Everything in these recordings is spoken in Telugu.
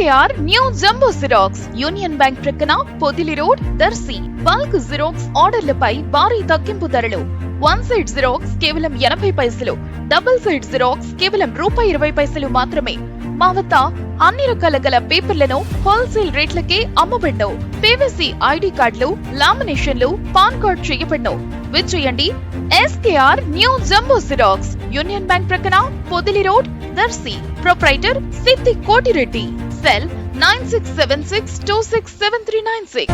SKR new jumbo xerox Union Bank ప్రక్కన Podili road Darsi. Bulk xerox ఆర్డర్లపై భారీ తగ్గింపు ధరలు. వన్ సైడ్ జిరాక్స్ కేవలం 80 పైసలు, డబుల్ సైడ్ జిరాక్స్ కేవలం ₹20 మాత్రమే. మా వద్ద అన్ని రకాల గల పేపర్లను హోల్సేల్ రేట్లకే అమ్మబడ్ను. PVC ID కార్డులు, లామినేషన్లు, పాన్ కార్డ్ చేయబడ్ను. విచ్చేయండి SKR new jumbo xerox Union Bank ప్రక్కన పొదిలి రోడ్ దర్శి. ప్రొప్రైటర్ సిద్ధి కోటిరెడ్డి. సెల్ 9676267396.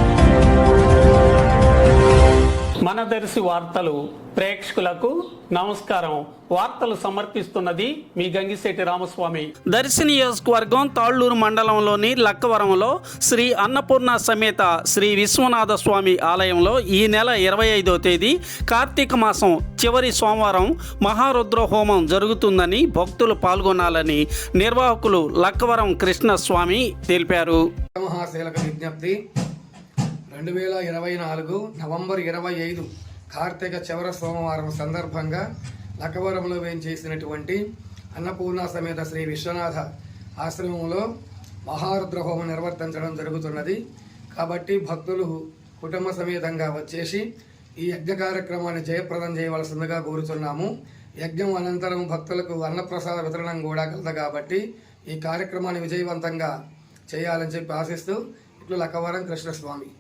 మన దర్శి వార్తలు ప్రేక్షకులకు నమస్కారం. వార్తలు సమర్పిస్తున్నది మీ గంగిశెట్టి రామస్వామి. దర్శి నియోజకవర్గం తాళ్లూరు మండలంలోని లక్కవరంలో శ్రీ అన్నపూర్ణ సమేత శ్రీ విశ్వనాథ స్వామి ఆలయంలో ఈ నెల 25వ తేదీ కార్తీక మాసం చివరి సోమవారం మహారుద్ర హోమం జరుగుతుందని భక్తులు పాల్గొనాలని నిర్వాహకులు లక్కవరం కృష్ణస్వామి తెలిపారు. విజ్ఞప్తి 2024 నవంబర్ 25 కార్తీక చివరి సోమవారం సందర్భంగా లక్కవరంలో వేంచేసినటువంటి అన్నపూర్ణ సమేత శ్రీ విశ్వనాథ ఆశ్రమంలో మహారుద్ర హోమం నిర్వర్తించడం జరుగుతున్నది. కాబట్టి భక్తులు కుటుంబ సమేతంగా వచ్చేసి ఈ యజ్ఞ కార్యక్రమాన్ని జయప్రదం చేయవలసిందిగా కోరుతున్నాము. యజ్ఞం అనంతరం భక్తులకు అన్నప్రసాద వితరణం కూడా కలదు. కాబట్టి ఈ కార్యక్రమాన్ని విజయవంతంగా చేయాలని చెప్పి ఆశిస్తూ ఇట్లు లక్కవరం కృష్ణస్వామి.